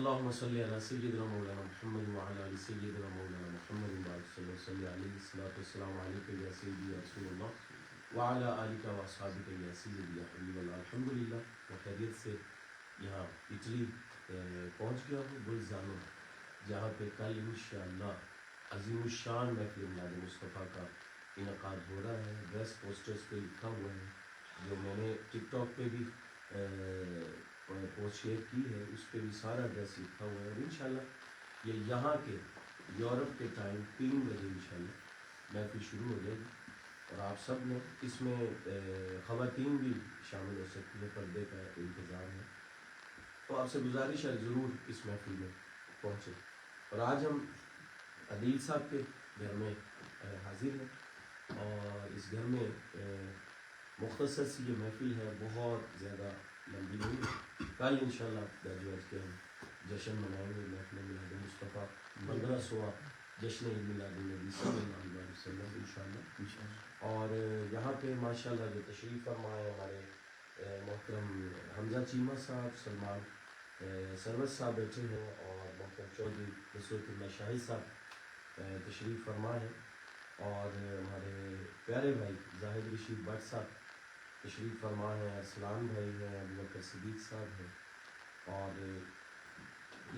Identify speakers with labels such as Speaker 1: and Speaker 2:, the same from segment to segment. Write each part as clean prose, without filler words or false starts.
Speaker 1: اللهم صل على سيدنا مولانا محمد وعلى ال سيدنا مولانا محمد وبارك صلی علیہ الصلوۃ والسلام علیک یا سیدی یا رسول اللہ وعلى آلک و اصحابک یا سیدی یا حبیب اللہ. الحمدللہ میں خیریت سے یہاں اٹلی پہنچ گیا ہوں گلزانوں، جہاں پہ کل انشاءاللہ عظیم الشان محفل میلاد مصطفیٰ کا انعقاد ہو رہا ہے. ڈریس پوسٹرز پہ لکھا ہوا ہے جو میں نے ٹک ٹاک پہ بھی پوسٹ شیئر کی ہے، اس پہ بھی سارا ایڈریس لکھا ہوا ہے. اور انشاءاللہ یہ یہاں کے یورپ کے ٹائم 3 بجے انشاءاللہ محفل شروع ہو جائے گی. اور آپ سب نے اس میں خواتین بھی شامل ہو سکتی ہیں، پردے کا انتظام ہے. تو آپ سے گزارش ہے ضرور اس محفل میں پہنچے. اور آج ہم عدیل صاحب کے گھر میں حاضر ہیں اور اس گھر میں مختصر سی یہ محفل ہے، بہت زیادہ لمبی نہیں ہے. کل انشاءاللہ درج کے ہم جشن منائیں گے محفل میلاد مصطفیٰ 1500واں جشن میلاد النبی صلی اللہ علیہ وسلم انشاءاللہ. اور یہاں پہ ماشاءاللہ جو تشریف فرما ہے ہمارے محترم حمزہ چیمہ صاحب، سلمان سرور صاحب بیٹھے ہیں، اور محترم چودھری نصرت اللہ شاہی صاحب تشریف فرما ہے، اور ہمارے پیارے بھائی زاہد رشید بٹ صاحب تشریف فرما ہے، ارسلان بھائی ہیں، ابوبکر صدیق صاحب ہیں. اور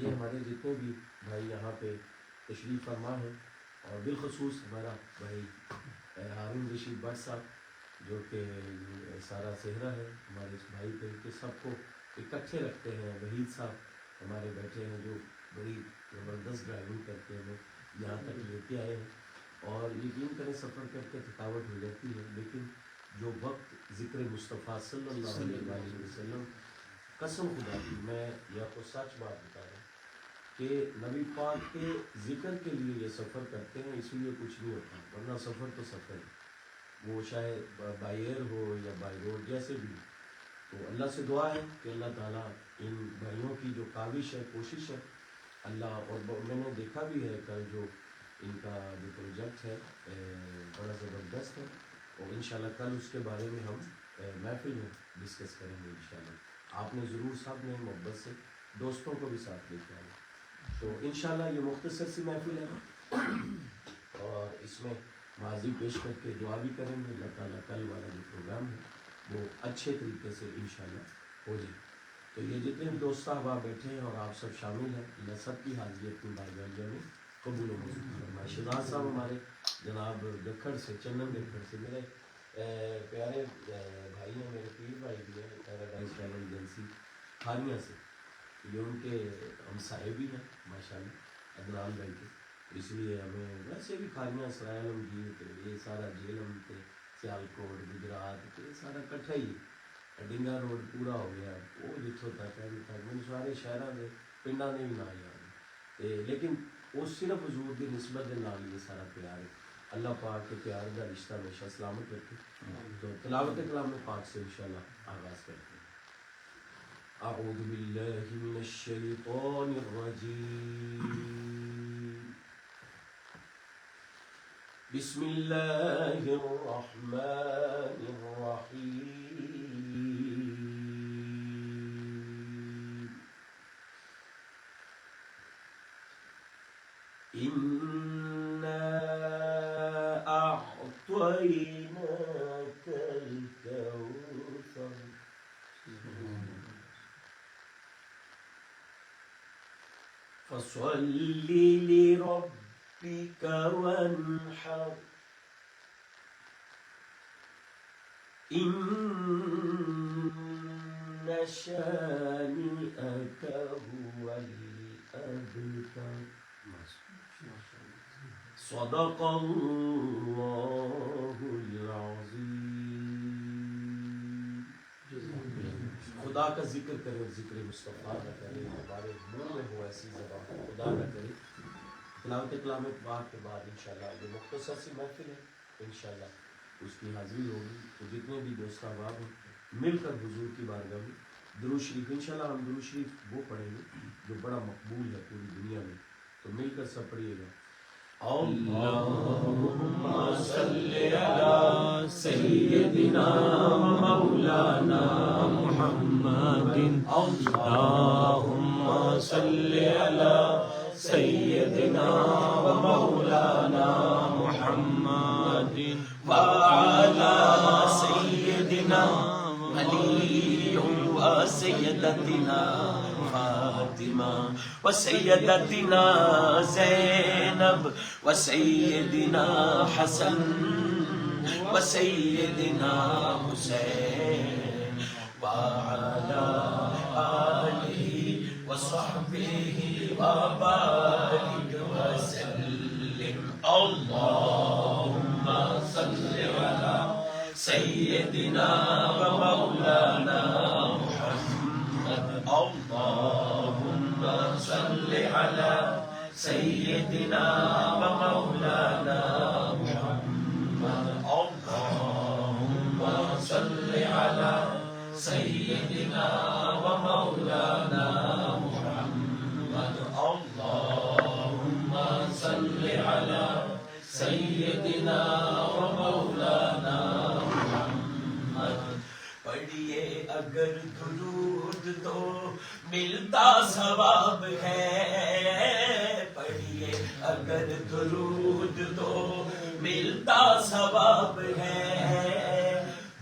Speaker 1: یہ ہمارے جتنے بھی بھائی یہاں پہ تشریف فرما ہیں، اور بالخصوص ہمارا بھائی ہارون رشید بٹ صاحب جو کہ سارا صحرا ہے ہمارے اس بھائی پہ، کہ سب کو اکٹھے رکھتے ہیں. وحید صاحب ہمارے بیٹھے ہیں جو بڑی زبردست ڈرائیونگ کرتے ہیں، یہاں تک لیتے آئے ہیں. اور یقین کریں سفر کر کے تھکاوٹ ہو جاتی ہے، لیکن جو وقت ذکر مصطفیٰ صلی اللہ علیہ وسلم، قسم خدا کی میں یہ آپ کو سچ بات بتا رہا ہوں کہ نبی پاک کے ذکر کے لیے یہ سفر کرتے ہیں، اس لیے کچھ نہیں ہوتا، ورنہ سفر تو سفر ہے، وہ چاہے بائی ایئر ہو یا بائی روڈ جیسے بھی. تو اللہ سے دعا ہے کہ اللہ تعالیٰ ان بھائیوں کی جو کاوش ہے، کوشش ہے، اللہ، اور میں نے دیکھا بھی ہے کل جو ان کا جو پروجیکٹ ہے بڑا زبردست ہے، اور انشاءاللہ کل اس کے بارے میں ہم محفل میں ڈسکس کریں گے انشاءاللہ. آپ نے ضرور سب نے محبت سے دوستوں کو بھی ساتھ لے کے آئے. تو انشاءاللہ یہ مختصر سی محفل ہے، اور اس میں معذی پیش کر کے دعا بھی کریں گے. اللہ تعالیٰ کل والا جو پروگرام ہے وہ اچھے طریقے سے انشاءاللہ ہو جائے. تو یہ جتنے بھی دوست احباب بیٹھے ہیں اور آپ سب شامل ہیں، اللہ سب کی حاضری اپنی بارگاہ میں قبول و منظور فرمائے. شہزاد صاحب ہمارے جناب گکھڑ سے، چندن گکھڑ سے، میرے پیارے بھائی ہیں، میرے پیر بھائی بھی ہیں، پیراڈائز ٹریول ایجنسی کھانیہ سے، یہ ان کے ہمسائے بھی ہیں ماشاءاللہ عدنان بھائی کے. اس لیے ہمیں ویسے بھی کھانیہ، سرائے عالمگیر، یہ سارا جیلم تے سیالکوٹ گجرات یہ سارا کٹھا ہی، ڈنگا روڈ پورا ہو گیا، وہ جتوں تک ہے میں سارے شہراں دے پنڈاں دے بھی نہ یاد، لیکن وہ صرف حضور کی نسبت کے نال یہ سارا پیار ہے. اللہ پاک کے پیار کا رشتہ ہمیشہ سلامت رکھے. تو تلاوت کلام پاک سے انشاءاللہ آغاز کرتے ہیں. اعوذ باللہ من الشیطان الرجیم، بسم اللہ الرحمن الرحیم. أعطيناك الكوثر فصل لربك وانحر إن شانئك هو الأبتر. صدق اللہ العظیم. خدا کا ذکر کرے، ذکر مصطفیٰ نہ کرے، ہمارے منہ میں ہو ایسی زبان خدا نہ کرے. تلاوت کلام پاک کے بعد انشاءاللہ یہ مختصر سی محفل ہے، انشاءاللہ اس کی حاضری ہوگی. تو جتنے بھی دوست احباب ہیں مل کر حضور کی بارگاہ میں درود شریف، انشاءاللہ ہم درود شریف وہ پڑھیں گے جو بڑا مقبول ہے پوری دنیا میں، تو مل کر سب پڑھیے گا. اللہم صلی علی سیدنا مولانا محمد، اللہم صل على سيدنا ومولانا محمد وعلى سيدنا علي وسيدتنا فاطمة وسيدتنا زينب وسيدنا حسن وسيدنا حسين وعلى آله وصحبه وبارك وسلم. اللهم صل على سيدنا ومولانا محمد. اللهم صل على سيدنا ومولانا محمد. اللهم صل على سيدنا ومولانا محمد. اللهم صل على سيدنا ومولانا محمد. پڑھیے اگر درود تو ملتا ثواب ہے، پڑھیے اگر درود تو ملتا ثواب ہے،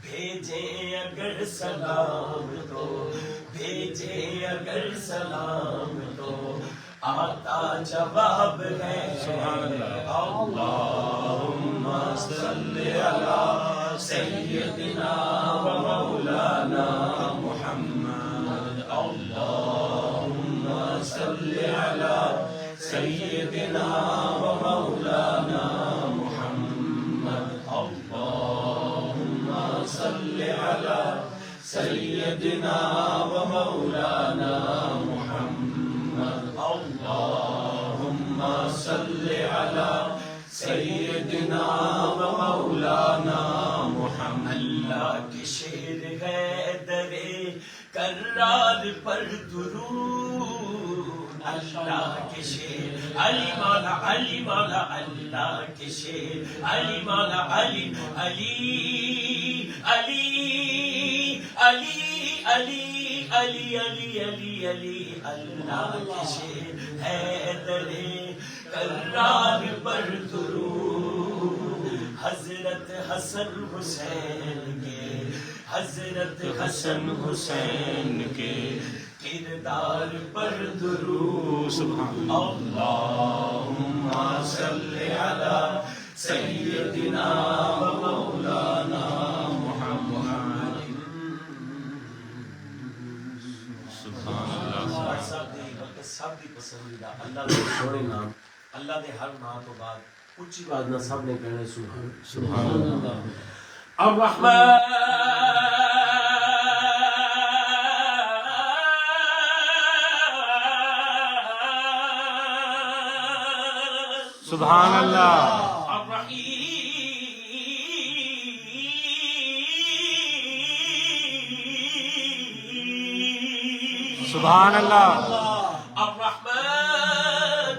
Speaker 1: بھیجیں اگر سلام تو بھیجے اگر سلام تو آتا جواب ہے. اللہم صل علی سیدنا و مولانا محمد. اللہم صل علی سیدنا و مولانا محمد. اللہم صل علی سیدنا و مولانا محمد. اللہم صل علی سیدنا و مولانا محمد. اللہ کی شیر ہے درے کرار پر درود، اللہ کے شیر علی مولا علی مولا، اللہ کے شیر علی مولا علی علی علی علی علی علی علی علی علی. اللہ کے شیر ہے درے کرار پر درود، حضرت حسن حسین کے حضرت حسن حسین کے کردار پر درود. اللہم صل علی سیدنا و مولانا محمد. سب دی پسندیدہ اللہ دے سونے نام، اللہ دے ہر نام تو بعد اچھی بات نہ سب نے کہنا سبحان سبحان اللہ. الرحمن
Speaker 2: سبحان اللہ. سبحان اللہ.
Speaker 1: الرحمن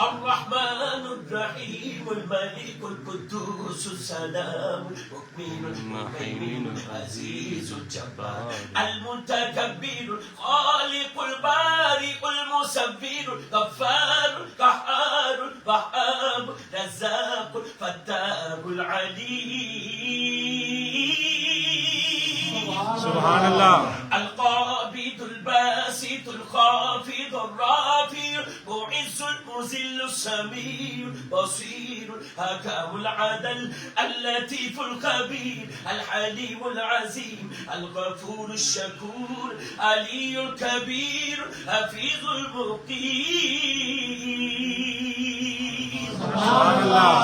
Speaker 1: الرحمن الرحیم الملك القدوس السلام المؤمن المهيمن العزيز الجبار المتكبر الخالق البارئ المصور الغفار القهار الوهاب الرزاق الفتاح العليم.
Speaker 2: سبحان اللہ.
Speaker 1: القابض الباسط الخافض الرافع المعز المذل السميع البصير الحكم العدل اللطيف الخبير الحليم العظيم الغفور الشكور علي الكبير حفيظ المقيم.
Speaker 2: سبحان اللہ.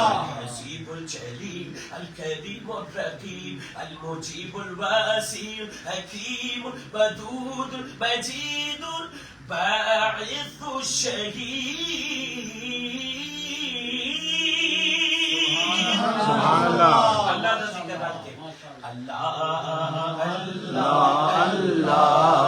Speaker 1: الجليل الكريم الرقيب المجيب الواسع الحكيم الودود المجيد الباعث الشهيد.
Speaker 2: سبحان اللہ.
Speaker 1: اللہ کا ذکر کرتے اللہ اللہ
Speaker 2: اللہ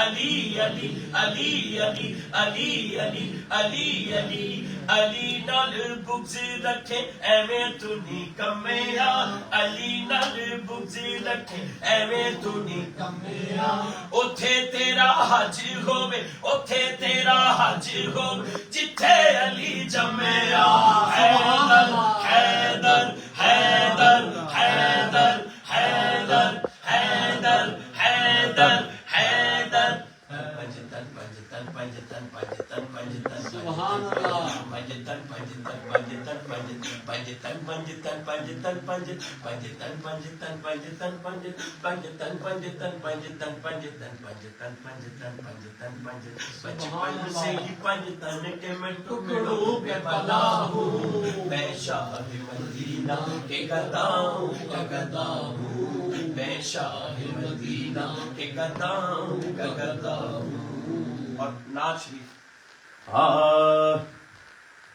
Speaker 1: علی علی علی علی علی علی علی علی علی نال بغض رکھے ایویں تو نہیں کمیا علی نال بغض رکھے ایویں تو نہیں کمیا اوتھے تیرا حج ہووے اوتھے تیرا حج ہووے جتھے علی جمیا حیدر حیدر حیدر حیدر حیدر حیدر حیدر حیدر پنجتن پنجتن پنجتن پنجتن پنجتن سبحان اللہ پنجتن پنجتن پنجتن پنجتن پنجتن پنجتن پنجتن پنجتن پنجتن پنجتن پنجتن پنجتن پنجتن پنجتن پنجتن پنجتن بچپن سے ہی پنجتن کے میں ٹکڑوں پہ پلا ہوں میں شاہ مدینہ کے گدا ہوں گدا ہوں میں شاہ مدینہ کے گدا ہوں گدا ہوں اور نعت شریف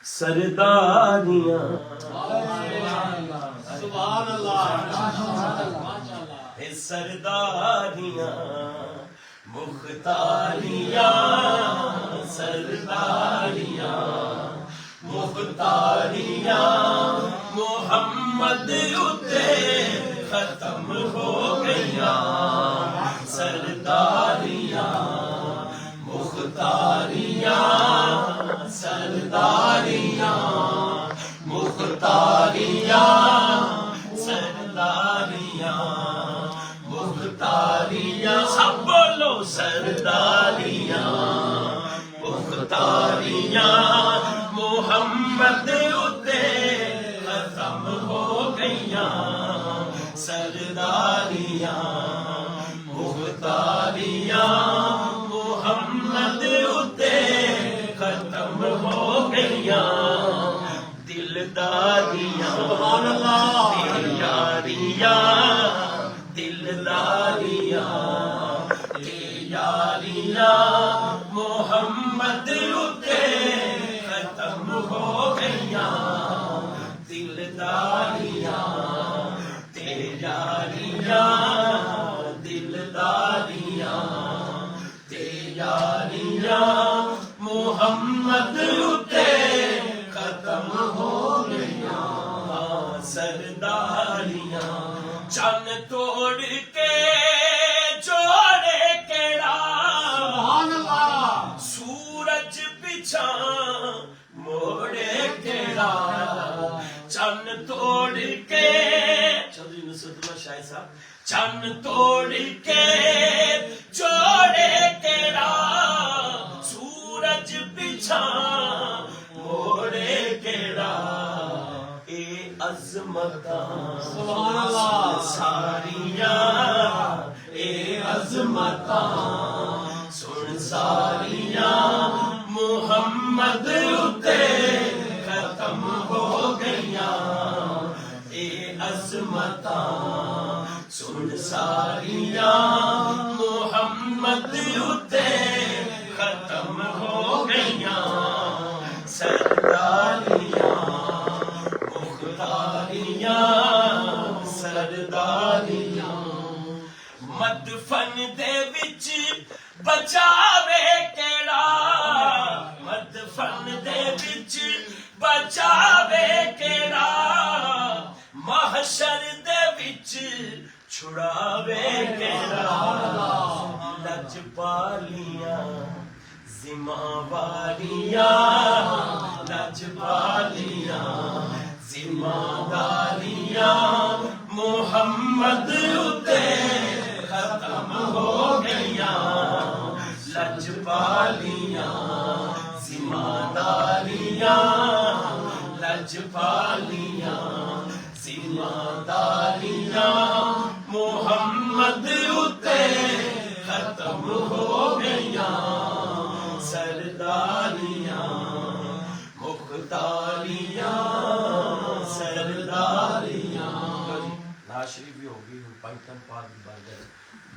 Speaker 1: سرداریاں
Speaker 2: سبحان اللہ
Speaker 1: سرداریاں مختاریاں سرداریاں مختاریاں محمد اتے ختم ہو گئیاں سرداریاں مختاریاں سرداریاں مختاریاں سرداریاں مختاریاں سب بولو سرداریاں مختاریاں محمد اتے ختم ہو گئیاں سرداریاں مختاریاں محمد اتے ختم ہو گئیاں دلداریاں سبحان اللہ یاریاں دلداریاں یاریاں محمد اتے ختم ہو گئیاں دلداریاں یاریاں دلداریاں یاریاں محمد اتے ختم ہو گئیاں سرداریاں چن توڑ کے جوڑے کیڑا سبحان اللہ سورج پچھا موڑے کیڑا چن توڑ کے چودھری نصرت اللہ شاہ صاحب چن توڑ کے جوڑے کیڑا سورج پچھا موڑے کیڑا اے عظمتاں سبحان اللہ ساریاں اے عظمتاں سن ساریاں محمد اتے ختم ہو گئیاں اے عظمتاں سن ساریاں محمد اتے ختم ہو گئیاں سرداریاں مختاریاں سرداریاں مدفن دے وچ بچاوے کیڑا مدفن دے وچ بچاوے کیڑا محشر دے وچ چھڑاوے کیڑا لج پالیاں ذمہ واریاں لج پالیاں ذمہ داریاں محمد اتے ختم ہو گئیاں لج پالیاں ذمہ داریاں لج پالیاں ذمہ داریاں محمد اتے ختم ہو گئیاں سرداریاں مختاریاں سرداریاں نعت شریف بھی ہوگی پنجتن پاک بعد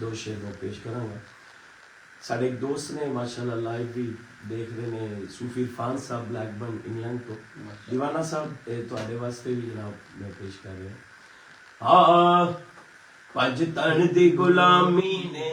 Speaker 1: دو شعر میں پیش کروں گا ساڈے ایک دوست نے ماشاءاللہ لائیو بھی دیکھ رہے نے صوفی عرفان صاحب بلیک برن انگلینڈ تو دیوانہ صاحب تواڈے واسطے بھی جناب میں پیش کر رہا پنجتن دی غلامی نے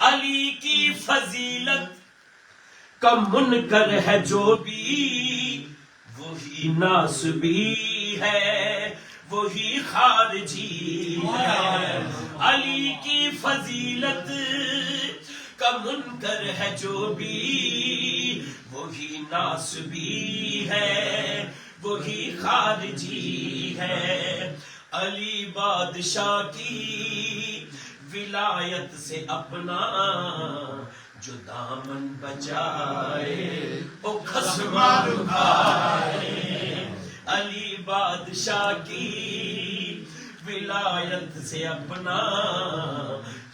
Speaker 1: علی کی فضیلت کا منکر ہے جو بھی وہی ناسبی ہے وہی خارجی ہے علی کی فضیلت کا منکر ہے جو بھی وہی ناسبی ہے وہی خارجی ہے علی بادشاہ کی ولایت سے اپنا جو دامن بچائے وہ خصمان اٹھائے علی بادشاہ کی ولایت سے اپنا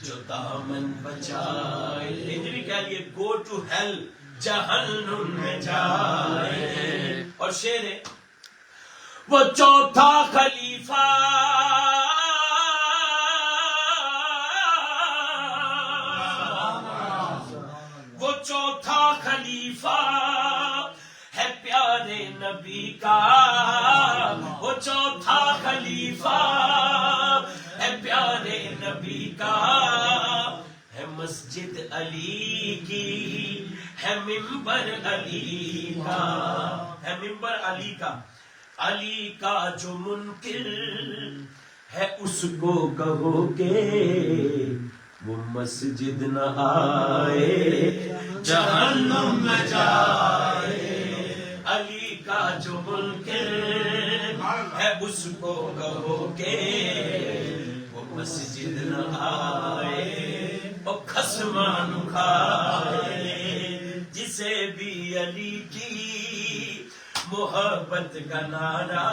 Speaker 1: جو دامن بچائے ہجری کہہ لیے گو ٹو ہیل جہنم میں جائے اور شعر ہے وہ چوتھا خلیفہ وہ چوتھا خلیفہ ہے پیارے نبی کا وہ چوتھا خلیفہ ہے پیارے نبی کا ہے مسجد علی کی ہے منبر علی کا ہے منبر علی کا علی کا جو منکر ہے اس کو کہو کہ وہ مسجد نہ آئے جہنم نہ جائے علی کا جو منکر ہے اس کو کہو کہ وہ مسجد نہ آئے اور خصمان کھائے جسے بھی علی کی محبت کا نعرہ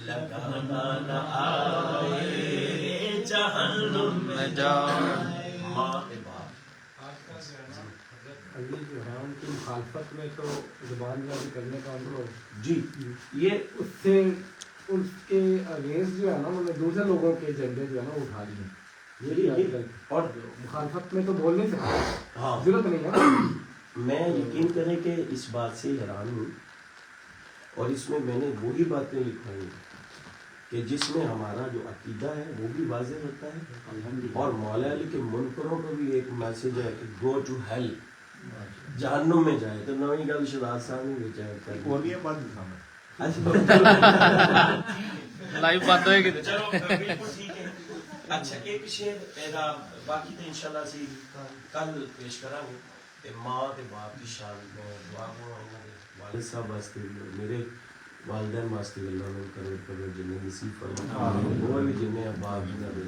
Speaker 1: لگانا نہ آئے جہنم میں جائے ماں باپ
Speaker 3: علی جہان کی مخالفت میں تو زبان جاری کرنے کا انہوں
Speaker 1: جی یہ
Speaker 3: اس سے اس کے اگینسٹ جو ہے نا انہوں نے دوسرے لوگوں کے جھنڈے جو ہے نا اٹھا لیے
Speaker 1: اور
Speaker 3: مخالفت میں تو بول نہیں سکتے
Speaker 1: ہاں
Speaker 3: ضرورت نہیں ہے
Speaker 1: میں یقین کریں کہ اس بات سے حیران ہوں اور اس میں نے وہی باتیں لکھوائی کہ جس میں ہمارا جو عقیدہ ہے وہ بھی واضح ہوتا ہے اور مولا علی کے منکروں کو بھی ایک میسج ہے کہ گو ٹو ہیل جہنم میں جائے تو نویں کا شہزاد صاحب نے بیچا
Speaker 2: لائیو بند ہوئے گی
Speaker 1: چلو بالکل ٹھیک ہے اچھا ایک شعر میرا باقی تو انشاءاللہ سی کل پیش کریں گے تے ماں تے باپ کی شان میں دعا کروں انہاں دے والد صاحب واسطے میرے والدین واسطے اللہ نے کرو جنہیں نصیب فرمائے وہ بھی جنہیں باپ جنہیں دے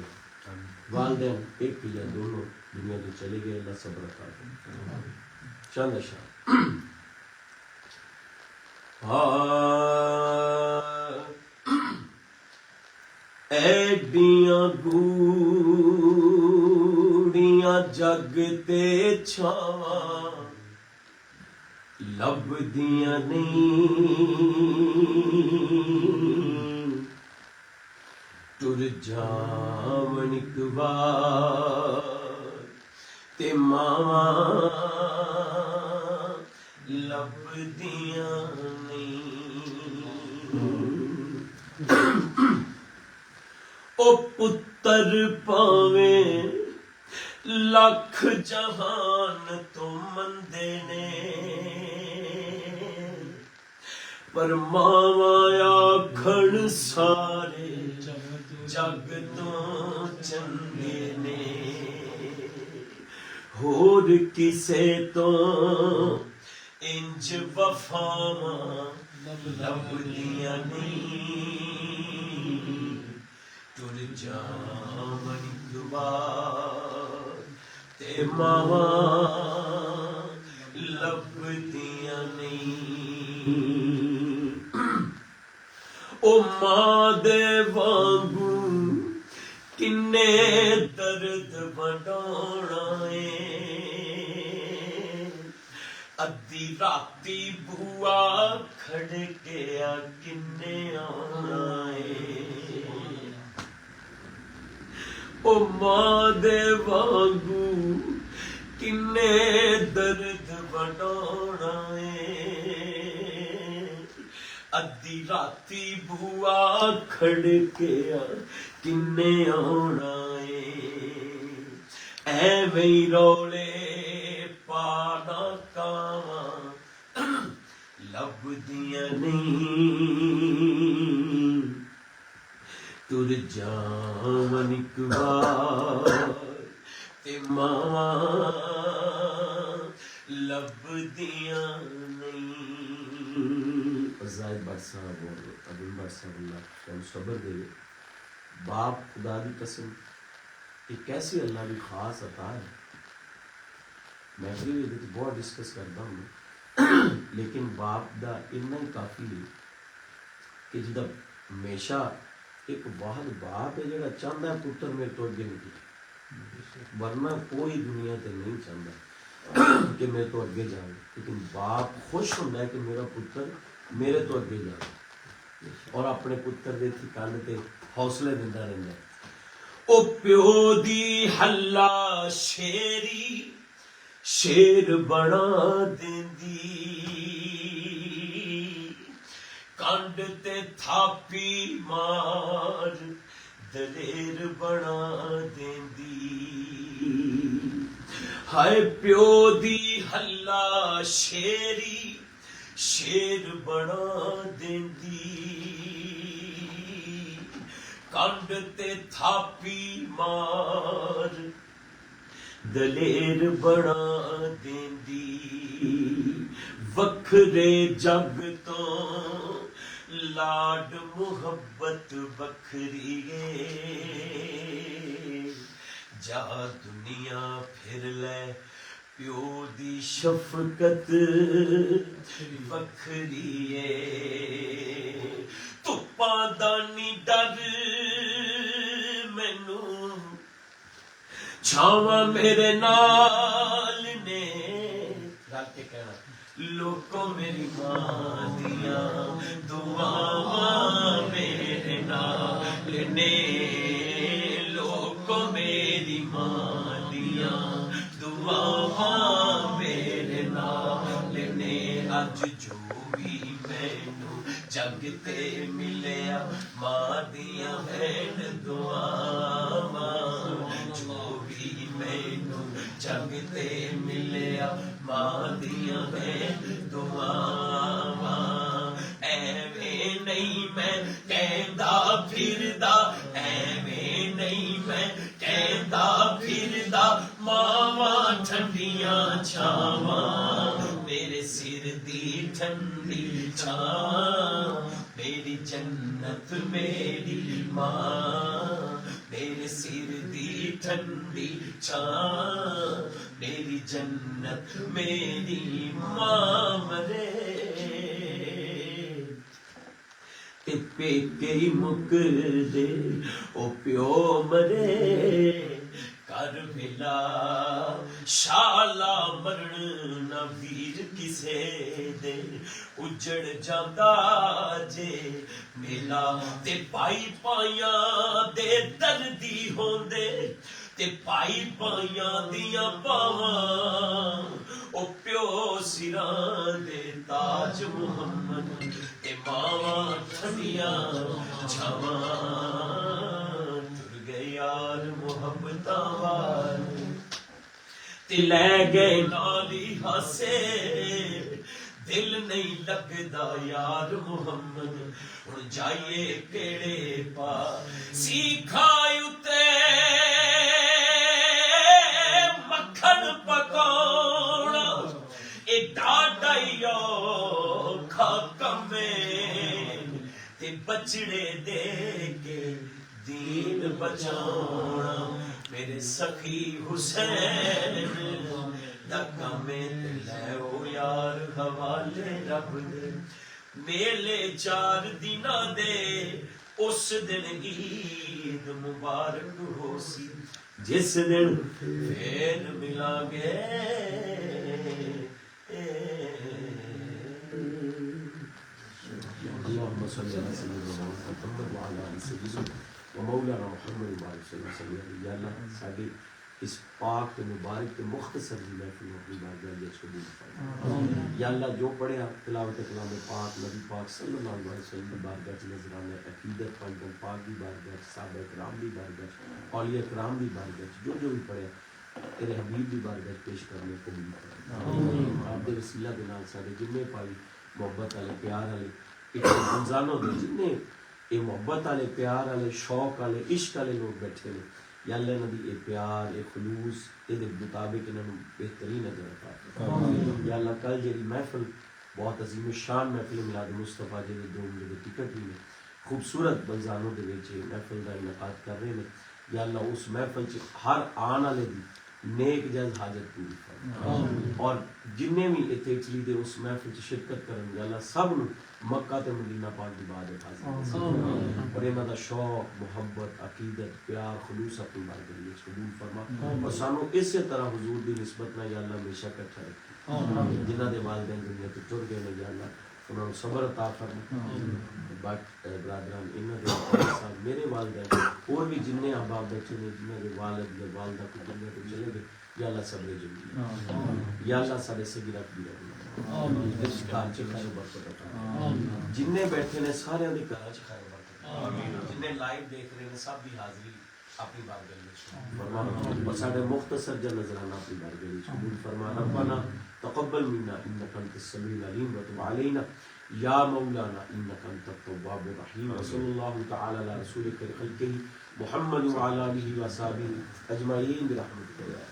Speaker 1: والدین ایک یا دونوں دنیا تو چلے گئے اللہ صبر عطا کرے چند اشعار ایڈیاں گوڑیاں جگ تے چھاواں لب دیاں نہیں ٹر جاون اک بار تے ماواں لب دیاں نہیں او پتر پاویں لکھ جہان تو مندے نے پر ماواں آکھن سارے جگ تو چندے نے ہور کسے تو انج وفاواں لبدیاں نہیں ٹر جاون اک بار تے ماواں لبدیاں نہیں او ماں دے وانگو کنے درد وڈانا اے ادھی راتی بوا کھڑکیا کنے آنا اے او ماں دے وانگو کنے درد وڈانا اے ادھی راتی بوا کھڑکیا کنے آنا اے ਐਵੇਂ ਹੀ ਰੌਲੇ ਪਾਣਾ ਕਾਵਾਂ ਲੱਭਦੀਆਂ ਨਹੀਂ ਤੁਰ ਜਾਵਨ ਇੱਕ ਵਾਰ ਤੇ ਮਾਵਾਂ ਲੱਭਦੀਆਂ ਨਹੀਂ। ਜ਼ਾਹਿਦ ਭੱਟ صاحب اور عبدل بھٹ صاحب اللہ کو صبر دے باپ خدا دی قسم ایک ایسی اللہ کی خاص عطا ہے میں بھی بہت ڈسکس کرتا ہوں لیکن باپ دا اتنا ہی کافی ہے کہ جدا ہمیشہ ایک واحد باپ ہے جڑا چاہتا ہے پتر میرے تو اگے نکلے ورنہ کوئی دنیا تے نہیں چاہتا کہ میرے تو اگے جائے لیکن باپ خوش ہوتا ہے کہ میرا پتر میرے تو اگے جائے اور اپنے پتر دے ٹھکانے تے حوصلے دینا رہتا ہے او پیو دی ہلا شیری شیر بنا دیندی کنڈ تے تھاپی مار دلیر بنا دیندی ہائے پیو دی ہلا شیری شیر بنا دیندی کنڈ تے تھاپی مار دلیر بنا دیندی وکھرے جگ تو لاڈ محبت بکھری جا دنیا پھر لے پیو دی شفقت بکھری تپاں دا نہیں ڈر مینوں چھاواں میرے نال نے رل کے کہنا لوکوں میری ماں دیاں دعاواں میرے نال نے لوکوں میری ماں دیاں دعاواں میرے نال نے اج جو بھی مینوں جگ تے ملیا ماں دیاں ہین دعاواں جو بھی مینوں جگ تے ملیا ماں دیاں ہین دعاواں ایویں نہیں میں کہندا پھردا ایویں نہیں میں کہندا پھردا ماواں ٹھنڈیاں چھاواں میرے سر دی ٹھنڈی چھاں میری جنت میری ماں میرے سر دی ٹھنڈی چھاں میری جنت میری ماں مرے تے پیکے مک دے او پیو مرے کر بلا شالا مرن نہ ویر کسے دے اجڑ جاندا جے میلا تے پائی پائیاں دے دردی ہوندے تے پائی پائیاں دیاں پاواں او پیو سراں دے تاج محمد تے ماواں ٹھنڈیاں چھاواں تر گئے یار محبتاں والے تے لے گئے نالی ہاسے دل نہیں لگدا یار محمد ہن جائیے کیڑے پا سیکھائے اتے مکھن پکاونا اے ڈاڈا اوکھا کم تے بچڑے دے کے دین بچاونا میرے سخی حسین دا کم لے او یار حوالے رب دے میلے 4 دناں دے اس دن عید مبارک ہو سی جس دن پھر ملا گے اللهم صل على سيدنا محمد وعلى آل سيدنا ومولانا محمد وعلى آل سيدنا یا اللہ ساڈی اس پاک تے مبارک تے مختصر دی محفل اپنی بارگاہ وچ قبول فرما یا اللہ جو پڑھیا تلاوت کلام پاک نبی پاک صلی اللہ علیہ وسلم دی بارگاہ وچ نذرانے عقیدت پنجم پاک دی بارگاہ صحابہ کرام دی بارگاہ اولیاء کرام دی بارگاہ جو بھی پڑھیا تیرے حبیب دی بارگاہ پیش کرنے کو بھی فرما آپ دے وسیلہ دے نال سارے جننے پائی محبت والے پیار والے انسانوں دے جننے اے محبت والے پیار والے شوق والے عشق والے لوگ بیٹھے نے یا اللہ نبی اے پیار اے خلوص اے دے مطابق انہاں نوں بہترین اجر عطا فرما یا اللہ کل جڑی محفل بہت عظیم الشان محفل میلاد مصطفیٰ جی دو جڑے ٹکٹ بھی نے خوبصورت بنزانوں دے وچ محفل دا انعقاد کر رہے نے یا اللہ اس محفل چ ہر آن والے دی نیک جائز حاجت پوری فرما اور جننے بھی اتنے اٹلی دے اس محفل چ شرکت کرن یا اللہ سب نو مکہ تے مدینہ پاک دی عبادت حاصل اور انہاں دا شوق محبت عقیدت پیار خلوص اپنی بارگاہ وچ قبول فرما اور سانو اسی طرح حضور دی نسبت نہ یا اللہ ہمیشہ اکٹھا رکھ جنہاں دے والدین دنیا تو ٹر گئے نے یا اللہ انہاں نوں صبر عطا فرما بٹ برادران انہاں دے ساتھ میرے والدین اور بھی جننے احباب بیٹھے نے جنہاں دے والد یا والدہ کو دنیا تو چلے گئے یا اللہ صبر جمیل یا اللہ سارے سگیرات بھی رکھنا اس کار چ خیر برکت عطا جننے بیٹھے نے سارے دے گھر چ خیر برکت جننے لائیو دیکھ رہے نے سب دی حاضری اپنی بارگاہ وچ فرما اور سارے مختصر جا نظرانہ اپنی بارگاہ وچ قبول فرما ربنا تقبل منا انك انت السميع العليم وتب علينا یا مولانا انك انت التواب الرحیم وصلی اللہ تعالی علی رسولک خلقہ محمد وعلی آلہ وصحبہ اجمعین برحمتک یا